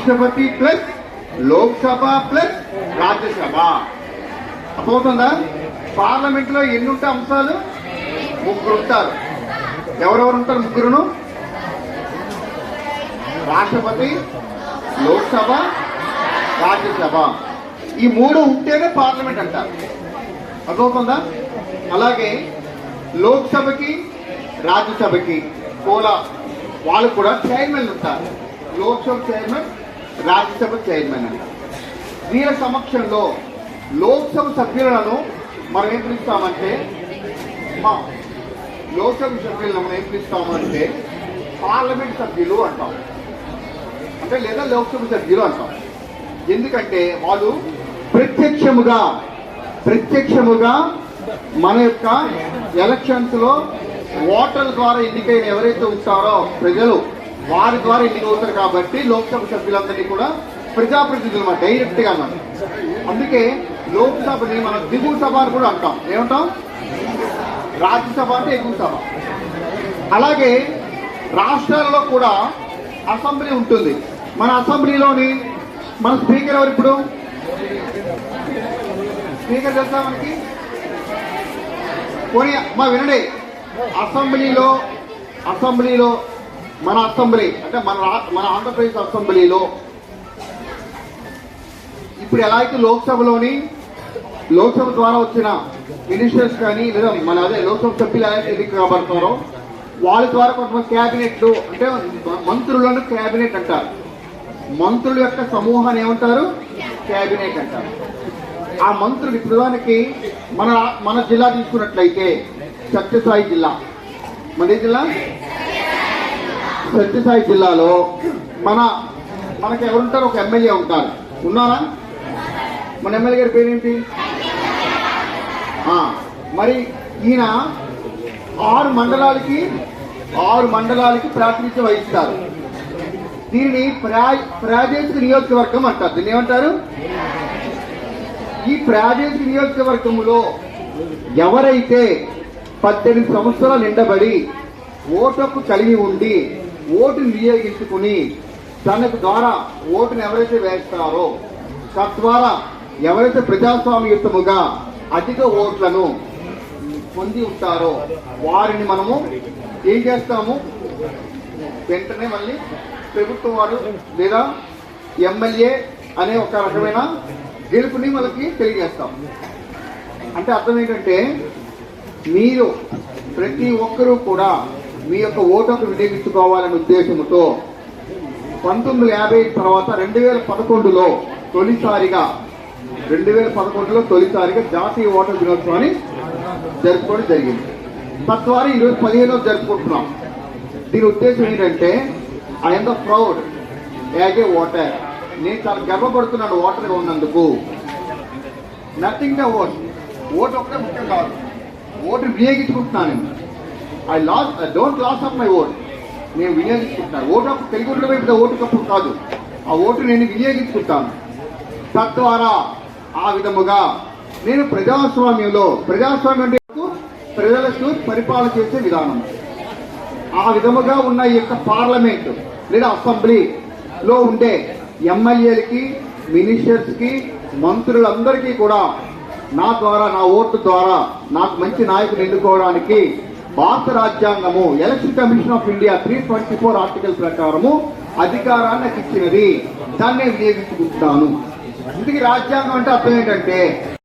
రాష్ట్రపతి plus Lok Sabha plus Rajya Sabha. అర్థమవుతుందా? Parliament లో ఎన్ని ఉంటాయి అంశాలు? ముగ్గురు ఉంటారు. ఎవరెవరు ఉంటారు? ముగ్గురును. రాష్ట్రపతి, లోక్సభ, రాజ్యసభ. ఈ మూడు ఉంటేనే పార్లమెంట్ అంటారు. అర్థమవుతుందా? అలాగే లోక్సభకి రాజ్యసభకి వాళ్ళు కూడా చైర్మన్ ఉంటారు. లోక్సభ చైర్మన్, రాజ్యసభ చైర్మన్ అంటారు. వీళ్ళ సమక్షంలో లోక్సభ సభ్యులను మనం ఏం పిలుస్తామంటే పార్లమెంట్ సభ్యులు అంటాం. అంటే లేదా లోక్సభ సభ్యులు అంటాం. ఎందుకంటే వాళ్ళు ప్రత్యక్షముగా మన యొక్క ఎలక్షన్స్ లో ఓటర్ల ద్వారా ఎన్నికైన ఎవరైతే ఉంటారో ప్రజలు వారి ద్వారా ఎన్నికవుతారు. కాబట్టి లోక్సభ సభ్యులందరినీ కూడా ప్రజాప్రతినిధులు డైరెక్ట్ గా అన్నారు. అందుకే లోక్సభని మనం దిగువ సభ అని కూడా అంటాం. ఏమంటాం? రాజ్యసభ అంటే ఎగువ సభ. అలాగే రాష్ట్రాల్లో కూడా అసెంబ్లీ ఉంటుంది. మన అసెంబ్లీలోని మన స్పీకర్ ఎవరు? ఇప్పుడు స్పీకర్ తెలుసా మనకి? పోనీ వినండి. అసెంబ్లీలో మన అసెంబ్లీ అంటే మన ఆంధ్రప్రదేశ్ అసెంబ్లీలో ఇప్పుడు ఎలా అయితే లోక్సభ ద్వారా వచ్చిన మినిస్టర్స్ కానీ లేదా మన లోక్సభ సభ్యులు ఎలా ఎన్నిక కాబడతారో వాళ్ళ ద్వారా కొంతమంది క్యాబినెట్లు అంటే మంత్రులను క్యాబినెట్ అంటారు. మంత్రుల యొక్క సమూహాన్ని ఏమంటారు? క్యాబినెట్ అంటారు. ఆ మంత్రులు ప్రధానికి మన జిల్లా తీసుకున్నట్లయితే సత్యసాయి జిల్లా. మన జిల్లా సత్యసాయి జిల్లాలో మనకి ఎవరుంటారు? ఒక ఎమ్మెల్యే ఉంటారు. ఉన్నారా? మన ఎమ్మెల్యే గారి పేరేంటి? మరి ఈయన 6 మండలాలకి ప్రాతినిధ్యం వహిస్తారు. దీనిని ప్రాదేశిక నియోజకవర్గం అంటారు. దీన్ని ఏమంటారు? ఈ ప్రాదేశిక నియోజకవర్గంలో ఎవరైతే 18 సంవత్సరాలు నిండబడి ఓటుకు కలిగి ఉండి ఓటును వినియోగించుకుని తనకు ద్వారా ఓటును ఎవరైతే వేస్తారో తద్వారా ఎవరైతే ప్రజాస్వామ్యయుతముగా అధిక ఓట్లను పొంది ఉంటారో వారిని మనము ఏం చేస్తాము? వెంటనే మళ్ళీ ప్రభుత్వం వారు లేదా ఎమ్మెల్యే అనే ఒక రకమైన గెలుపుని మనకి తెలియజేస్తాం. అంటే అర్థం ఏంటంటే మీరు ప్రతి ఒక్కరూ కూడా మీ యొక్క ఓటుకు వినియోగించుకోవాలనే ఉద్దేశంతో 1950 తర్వాత 2011లో తొలిసారిగా జాతీయ ఓటర్ దినోత్సవాన్ని జరుపుకోవడం జరిగింది. తద్వారా ఈరోజు 15వ జరుపుకుంటున్నాం. దీని ఉద్దేశం ఏంటంటే I'm the proud as a voter. నేను చాలా గర్వపడుతున్నాను ఓటర్గా ఉన్నందుకు. నథింగ్ ద ఓటు ఒక్కటే ముఖ్యం కాదు. ఓటు వినియోగించుకుంటున్నాను. I don't loss of my vote. నేను వినియోగించుకుంటున్నాను. ఓటు హక్కు కలిగి ఉండడం వైపు ఓటు హక్కు కాదు. ఆ ఓటు నేను వినియోగించుకుంటాను. తద్వారా ఆ విధముగా నేను ప్రజాస్వామ్యం అంటే ప్రజలకు పరిపాలన చేసే విధానం. ఆ విధముగా ఉన్న ఈ యొక్క పార్లమెంట్ లేదా అసెంబ్లీలో ఉండే ఎమ్మెల్యేలకి, మినిస్టర్స్ కి, మంత్రులందరికీ కూడా నా ఓటు ద్వారా నాకు మంచి నాయకులు ఎన్నుకోవడానికి భారత రాజ్యాంగము election commission of India 324 article ప్రకారము అధికారాన్ని నాకు ఇచ్చినది. దాన్ని వినియోగించుకుంటాను. ఇందుకు రాజ్యాంగం అంటే అర్థం ఏంటంటే